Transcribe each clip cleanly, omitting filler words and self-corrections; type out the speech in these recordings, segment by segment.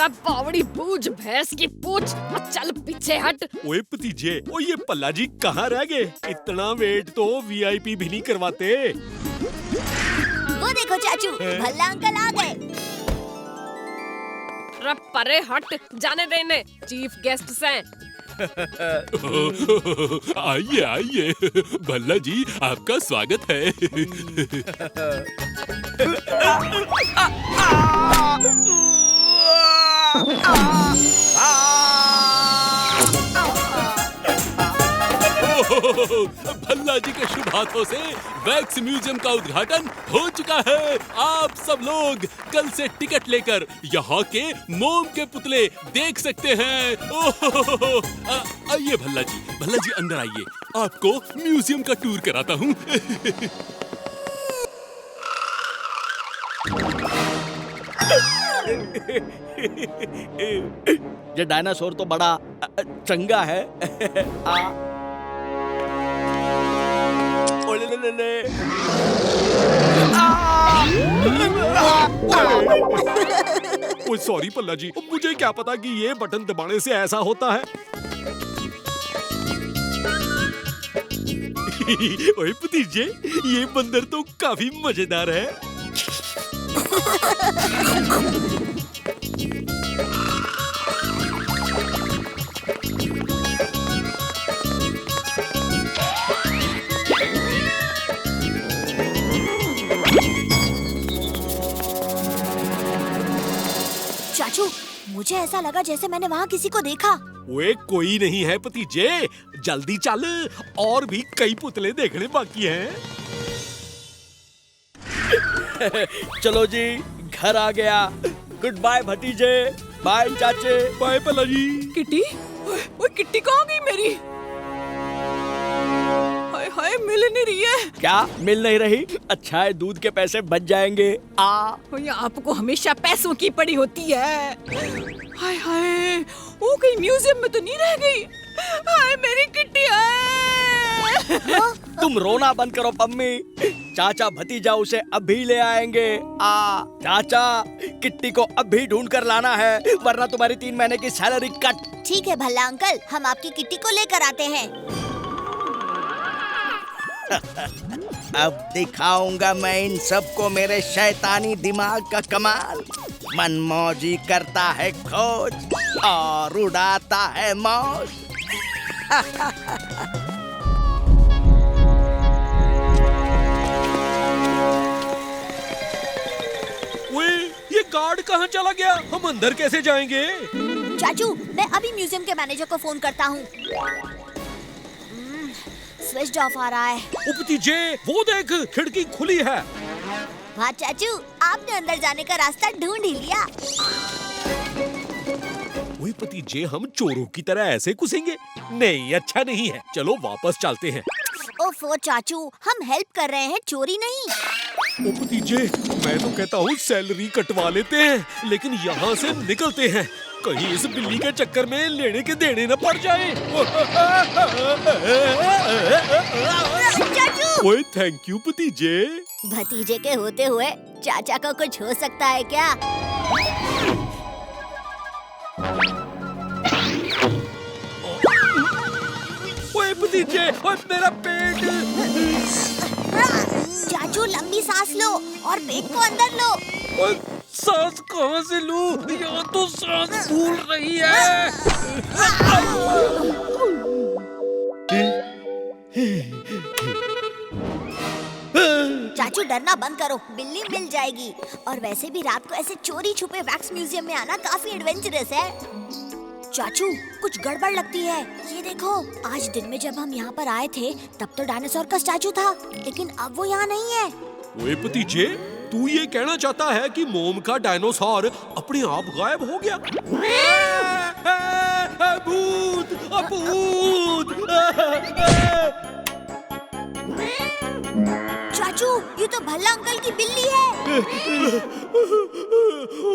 बावड़ी बूझ भैंस की पूछ, चल पीछे हट। ओए भतीजे, ओ ये पल्ला जी कहाँ रह गए? इतना वेट तो वीआईपी भी नहीं करवाते। वो देखो चाचू, भल्ला अंकल आ गए। अरे परे हट, जाने देने, चीफ गेस्ट हैं। आइए आइए, भल्ला जी आपका स्वागत है। भल्ला जी के शुभ हाथों से वैक्स म्यूजियम का उद्घाटन हो चुका है। आप सब लोग कल से टिकट लेकर यहाँ के मोम के पुतले देख सकते हैं। आइए भल्ला जी अंदर आइए, आपको म्यूजियम का टूर कराता हूँ। ये डायनासोर तो बड़ा चंगा है। ओए सॉरी पल्ला जी, मुझे क्या पता कि ये बटन दबाने से ऐसा होता है। ओए भतीजे, ये बंदर तो काफी मजेदार है। चाचू, मुझे ऐसा लगा जैसे मैंने वहाँ किसी को देखा। ओए कोई नहीं है भतीजे, जल्दी चल, और भी कई पुतले देखने बाकी हैं। चलो जी, घर आ गया। गुड बाय भतीजे, बाय चाचे, बाय पल्ला जी। किट्टी, ओए किट्टी कहाँ गई मेरी? हाय हाय, मिल नहीं रही है। क्या मिल नहीं रही? अच्छा है, दूध के पैसे बच जाएंगे। ओए आपको हमेशा पैसों की पड़ी होती है। हाय हाय, वो कहीं म्यूजियम में तो नहीं रह गई? हाय मेरी किट्टी है। तुम रोना बंद करो पम्मी, चाचा भतीजा उसे अभी ले आएंगे। चाचा, किट्टी को अभी ढूंढ कर लाना है, वरना तुम्हारी 3 महीने की सैलरी कट। ठीक है भल्ला अंकल, हम आपकी किट्टी को लेकर आते हैं। अब दिखाऊंगा मैं इन सबको मेरे शैतानी दिमाग का कमाल। मनमौजी करता है खोज और उड़ाता है मौज। ये गार्ड कहाँ चला गया? हम अंदर कैसे जाएंगे? चाचू, मैं अभी म्यूजियम के मैनेजर को फोन करता हूँ। स्विच ऑफ आ रहा है। ओ भतीजे, वो देख, खिड़की खुली है। हाँ चाचू, आपने अंदर जाने का रास्ता ढूंढ ही लिया। ओए भतीजे, हम चोरों की तरह ऐसे घुसेंगे? नहीं, अच्छा नहीं है। चलो वापस चलते हैं। ओफो चाचू, हम हेल्प कर रहे हैं, चोरी नहीं। ओ भतीजे, मैं तो कहता हूँ सैलरी कटवा लेते हैं, लेकिन यहाँ से निकलते हैं। कहीं इस बिल्ली के चक्कर में लेने के देने न पड़ जाए। चाचू! ओए थैंक यू भतीजे। भतीजे के होते हुए चाचा को कुछ हो सकता है क्या? ओए भतीजे, ओए मेरा पेट। चाचू, लंबी सांस लो और पेट को अंदर लो। ओए सांस कहाँ से लूं? यहाँ तो सांस फूल रही है। चाचू डरना बंद करो, बिल्ली मिल जाएगी। और वैसे भी रात को ऐसे चोरी छुपे वैक्स म्यूजियम में आना काफी एडवेंचरस है। चाचू, कुछ गड़बड़ लगती है। ये देखो, आज दिन में जब हम यहाँ पर आए थे तब तो डायनासोर का स्टैचू था, लेकिन अब वो यहाँ नहीं है। ओए भतीजे, तू ये कहना चाहता है कि मोम का डायनासोर अपने आप गायब हो गया? भूत, भूत! चाचू, ये तो भल्ला अंकल की बिल्ली है।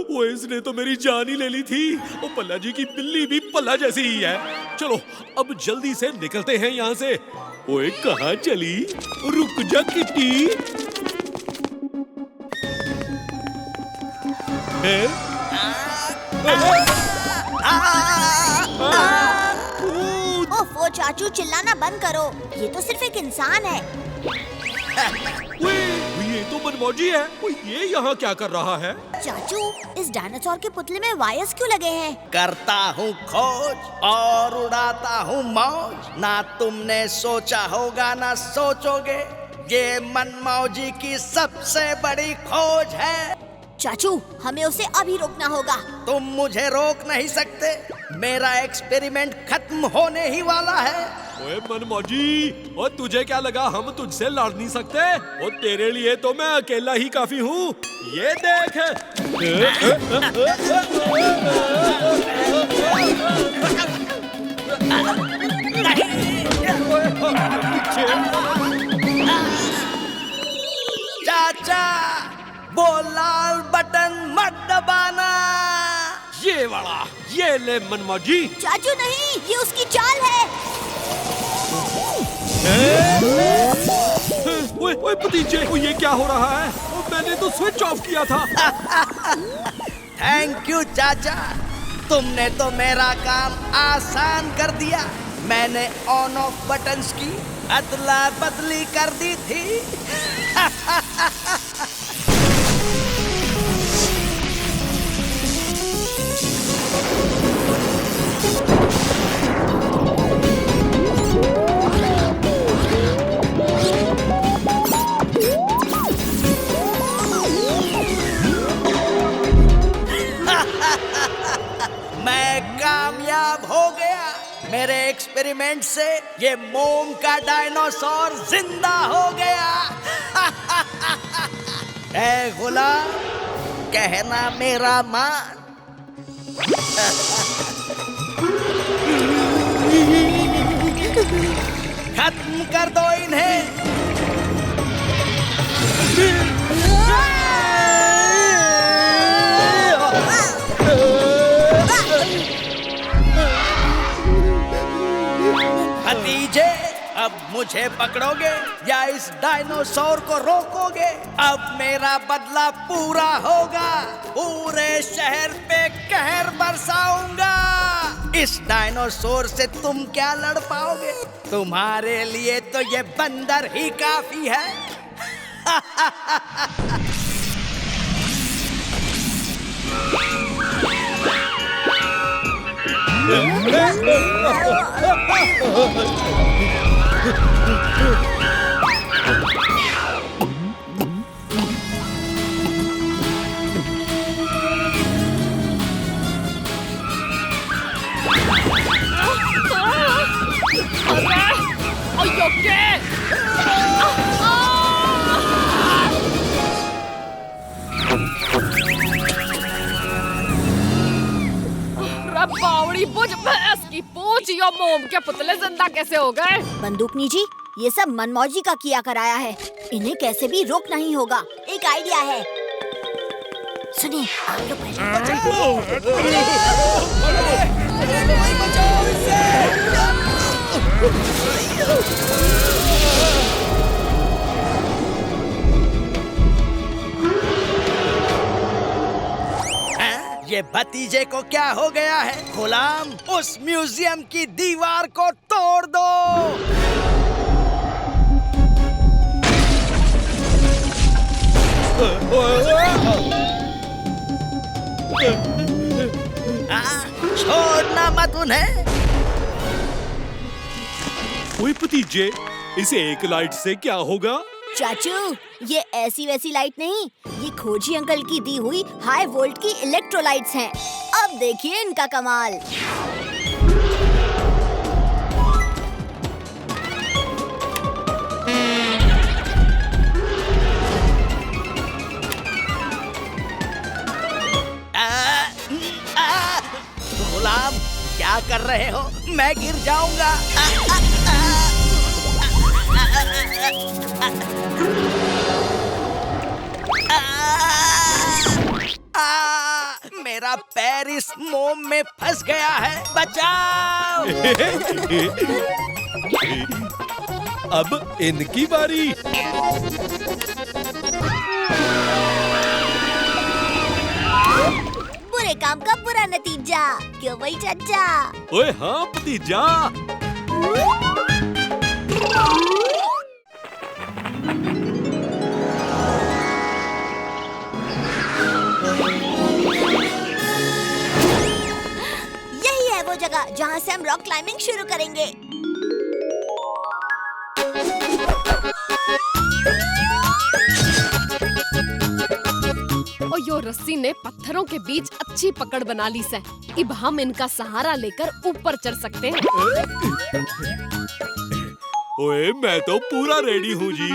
वो इसने तो मेरी जान ही ले ली थी। वो पल्ला जी की बिल्ली भी पल्ला जैसी ही है। चलो अब जल्दी से निकलते हैं यहाँ से। ओए कहाँ चली? रुक जा किट्टी। ओफो चाचू, चिल्लाना बंद करो। ये तो सिर्फ एक इंसान है। ये तो मनमौजी है। ये यहाँ क्या कर रहा है? चाचू, इस डायनासोर के पुतले में वायर्स क्यों लगे हैं? करता हूँ खोज और उड़ाता हूँ मौज। ना तुमने सोचा होगा ना सोचोगे, ये मनमौजी की सबसे बड़ी खोज है। चाचू, हमें उसे अभी रोकना होगा। तुम मुझे रोक नहीं सकते। मेरा एक्सपेरिमेंट खत्म होने ही वाला है। ओए मनमौजी, और तुझे क्या लगा हम तुझसे लड़ नहीं सकते? और तेरे लिए तो मैं अकेला ही काफी हूँ। ये देख। चाचा, वो लाल बटन मत दबाना। ये वाला, ये ले मनमौजी। चाचू नहीं, ये उसकी चाल है। ओए भतीजे, ये क्या हो रहा है? मैंने तो स्विच ऑफ किया था। थैंक यू चाचा, तुमने तो मेरा काम आसान कर दिया। मैंने ऑन ऑफ बटन्स की अदला बदली कर दी थी। मैं कामयाब हो गया। मेरे एक्सपेरिमेंट से ये मोम का डायनासोर जिंदा हो गया। ऐ गुलाम, कहना मेरा मान। खत्म कर दो इन्हें। भतीजे, अब मुझे पकड़ोगे या इस डायनासोर को रोकोगे? अब मेरा बदला पूरा होगा। पूरे शहर पे कहर बरसाऊंगा। इस डायनासोर से तुम क्या लड़ पाओगे? तुम्हारे लिए तो ये बंदर ही काफी है। बावड़ी बुझ भैंस की पूछ, यो मोम के पुतले जिंदा कैसे हो गए? बंदूकनी जी, ये सब मनमौजी का किया कराया है। इन्हें कैसे भी रोकना ही होगा। एक आइडिया है। सुनिए, आप लोग ये भतीजे को क्या हो गया है? गुलाम, उस म्यूजियम की दीवार को तोड़ दो। छोड़ना मत उन्हें। ओए भतीजे, इस एक लाइट से क्या होगा? चाचू, ये ऐसी वैसी लाइट नहीं, ये खोजी अंकल की दी हुई हाई वोल्ट की इलेक्ट्रोलाइट्स हैं। अब देखिए इनका कमाल। गुलाम, क्या कर रहे हो? मैं गिर जाऊंगा। मेरा पैर इस मोम में फंस गया है। बचाओ! अब इनकी बारी। बुरे काम का बुरा नतीजा, क्यों भाई चाचा? ओए हाँ भतीजा। यही है वो जगह जहाँ से हम रॉक क्लाइंबिंग शुरू करेंगे। और यो रस्सी ने पत्थरों के बीच अच्छी पकड़ बना ली से। अब हम इनका सहारा लेकर ऊपर चढ़ सकते हैं। ओए मैं तो पूरा रेडी हूँ जी।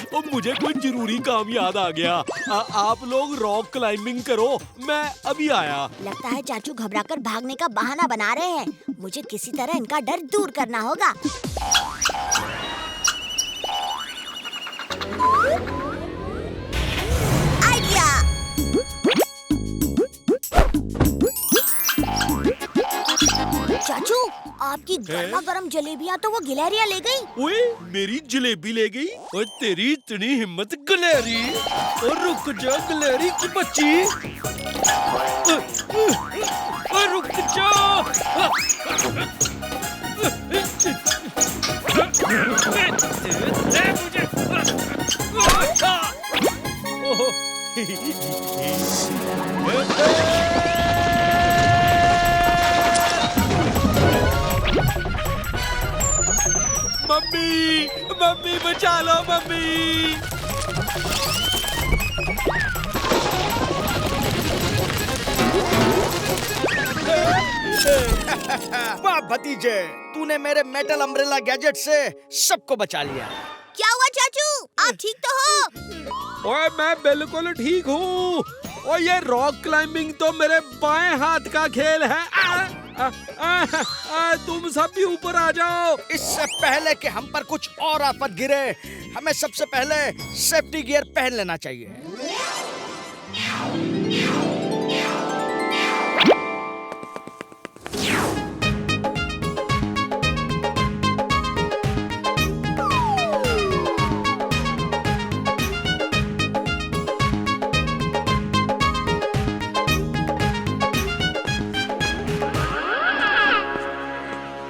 और मुझे कोई जरूरी काम याद आ गया। आप लोग रॉक क्लाइंबिंग करो, मैं अभी आया। लगता है चाचू घबराकर भागने का बहाना बना रहे हैं। मुझे किसी तरह इनका डर दूर करना होगा। आइडिया! चाचू, आपकी गर्मा गर्म जलेबियाँ तो वो गिलहरियाँ ले गई। ओए मेरी जलेबी ले गई और तेरी इतनी हिम्मत गिलहरी। और रुक जा गिलहरी की बच्ची, और रुक जा। मम्मी, मम्मी बचा लो मम्मी। वाह भतीजे, तूने मेरे मेटल अम्ब्रेला गैजेट से सबको बचा लिया। क्या हुआ चाचू? आप ठीक तो हो? ओए मैं बिल्कुल ठीक हूँ। और ये रॉक क्लाइंबिंग तो मेरे बाएं हाथ का खेल है। तुम सब भी ऊपर आ जाओ। इससे पहले कि हम पर कुछ और आफत गिरे, हमें सबसे पहले सेफ्टी गियर पहन लेना चाहिए।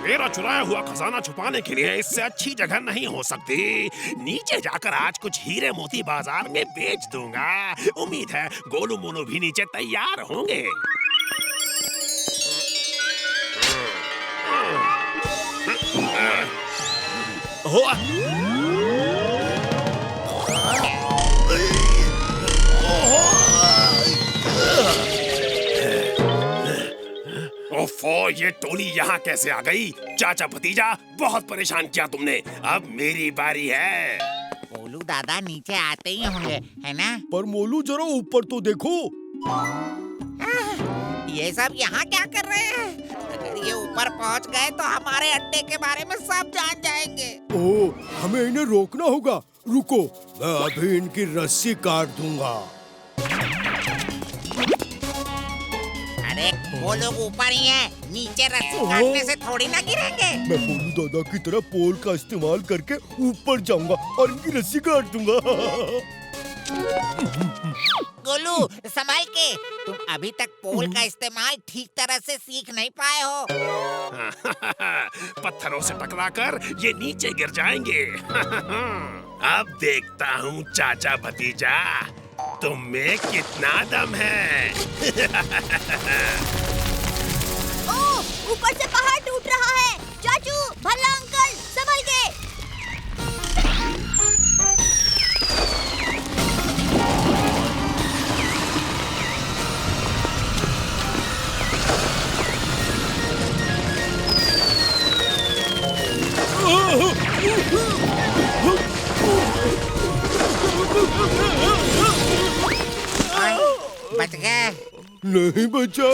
मेरा चुराया हुआ खजाना छुपाने के लिए इससे अच्छी जगह नहीं हो सकती। नीचे जाकर आज कुछ हीरे मोती बाजार में बेच दूंगा। उम्मीद है गोलू मोनू भी नीचे तैयार होंगे। ओफो, ये टोली यहाँ कैसे आ गई? चाचा भतीजा, बहुत परेशान किया तुमने। अब मेरी बारी है। मोलू दादा नीचे आते ही होंगे, है ना? पर मोलू जरा ऊपर तो देखो। ये सब यहाँ क्या कर रहे हैं? अगर ये ऊपर पहुँच गए तो हमारे अड्डे के बारे में सब जान जाएंगे। ओह, हमें इन्हें रोकना होगा। रुको, मैं अभी इनकी रस्सी काट दूंगा। अरे वो लोग ऊपर ही हैं, नीचे रस्सी काटने से थोड़ी ना गिरेंगे। मैं मोलू दादा की तरह पोल का इस्तेमाल करके ऊपर जाऊंगा और इनकी रस्सी काट दूंगा। गोलू संभाल के, तुम अभी तक पोल का इस्तेमाल ठीक तरह से सीख नहीं पाए हो। पत्थरों से टकराकर ये नीचे गिर जाएंगे। अब देखता हूँ चाचा भतीजा, तुम में कितना दम है। ओह, ऊपर से पहाड़ टूट रहा है। चाचू, भला अंकल, संभल के। बच गए? नहीं बचा।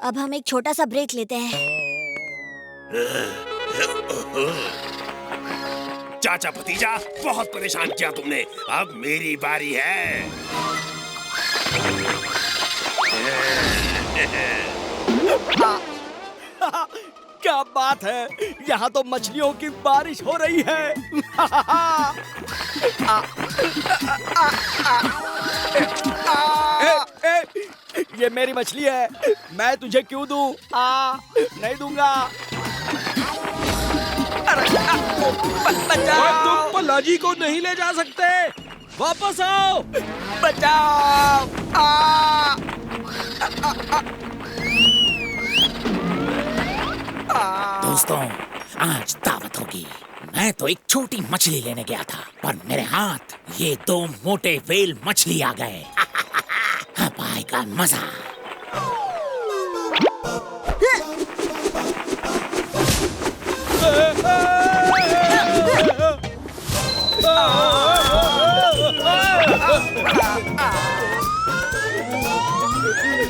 अब हम एक छोटा सा ब्रेक लेते हैं। चाचा भतीजा, बहुत परेशान किया तुमने। अब मेरी बारी है। क्या बात है, यहाँ तो मछलियों की बारिश हो रही है। ये मेरी मछली है, मैं तुझे क्यों दूं? नहीं दूंगा। तुम पल्लाजी को नहीं ले जा सकते, वापस आओ। बचाओ। दोस्तों, आज दावत होगी। मैं तो एक छोटी मछली लेने गया था, पर मेरे हाथ ये 2 मोटे व्हेल मछली आ गए। अब आएगा मजा।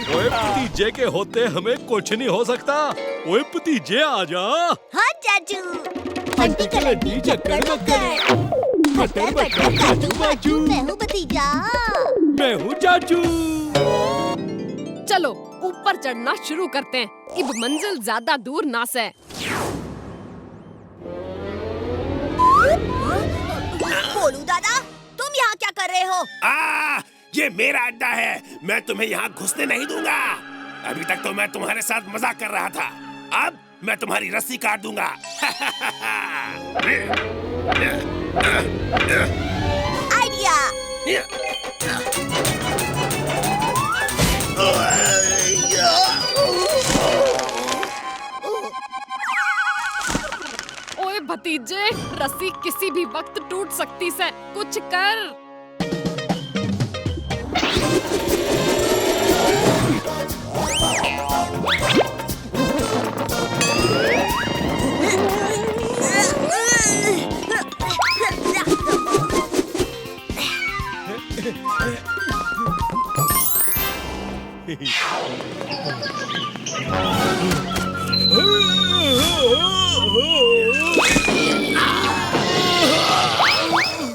ओए भतीजे के होते हमें कुछ नहीं हो सकता। ओए भतीजे आजा। हाँ चाचू। हड्डी कलड्डी चक्कर मक्कर, मटर मटर काजू बाजू। मैं हूँ भतीजा। मैं हूँ चाचू। चलो ऊपर चढ़ना शुरू करते हैं। अब मंजिल ज्यादा दूर ना से। बोलू दादा, तुम यहाँ क्या कर रहे हो? ये मेरा अड्डा है, मैं तुम्हें यहाँ घुसने नहीं दूंगा। अभी तक तो मैं तुम्हारे साथ मजाक कर रहा था, अब मैं तुम्हारी रस्सी काट दूंगा। आइडिया। ओए भतीजे, रस्सी किसी भी वक्त टूट सकती है, कुछ कर।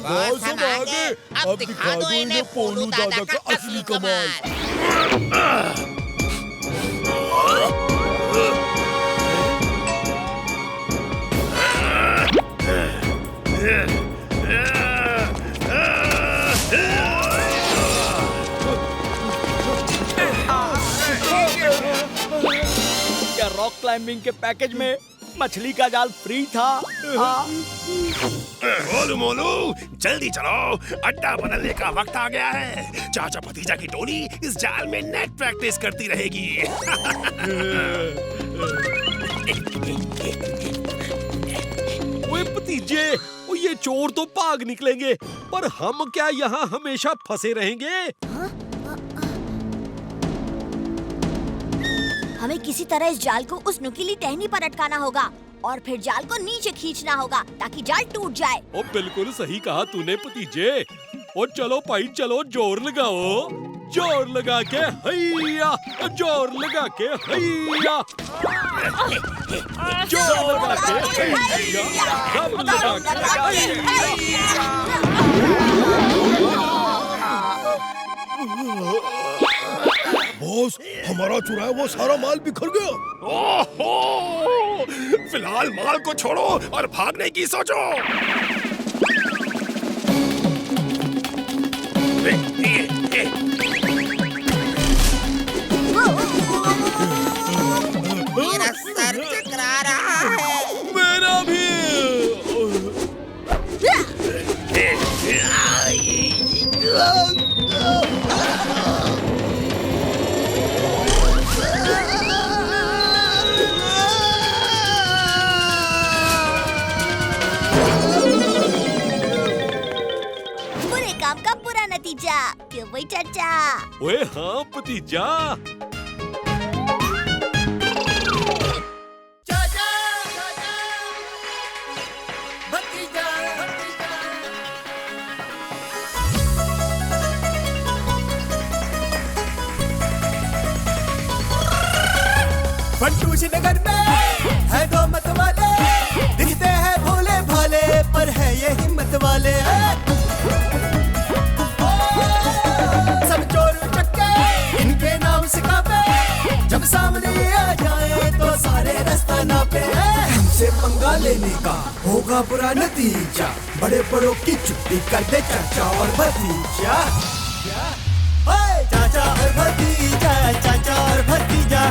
बस हम आ गए, अब दिखा दो इन्हें पोलू दादा का असली कमाल। क्या रॉक क्लाइंबिंग के पैकेज में मछली का जाल फ्री था? मोलू मोलू, जल्दी चलो, अड्डा बदलने का वक्त आ गया है। चाचा भतीजा की टोली इस जाल में नेट प्रैक्टिस करती रहेगी। ओए भतीजे, ओ ये चोर तो भाग निकलेंगे, पर हम क्या यहाँ हमेशा फंसे रहेंगे? हमें किसी तरह इस जाल को उस नुकीली टहनी पर अटकाना होगा और फिर जाल को नीचे खींचना होगा ताकि जाल टूट जाए। ओ बिल्कुल सही कहा तूने भतीजे। ओ चलो भाई चलो, जोर लगाओ, जोर लगा के हैया, जोर लगा के हैया, जोर लगा के हैया, दम लगा के बॉस, हमारा चुराया वो सारा माल बिखर गया। ओहो! फिलहाल माल को छोड़ो और भागने की सोचो। मेरा सर चकरा रहा है। मेरा भी। बुरे काम का बुरा नतीजा, क्यों भाई चाचा? ओए हाँ भतीजा। फंटूश नगर में है 2 मत वाले, दिखते हैं भोले भाले पर है ये हिम्मत वाले। सब चोर चक्के इनके नाम से कापे, जब सामने आ जाए तो सारे रास्ता नापे। लेने का होगा बुरा नतीजा, बड़े बड़ों की छुट्टी कर दे चाचा और भतीजा। ओए चाचा और भतीजा, चाचा और भतीजा,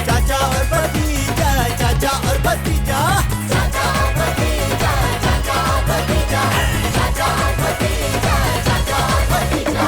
चाचा और भतीजा, चाचा और भतीजा, चाचा और भतीजा, चाचा और भतीजा, चाचा और भतीजा, चाचा और भतीजा।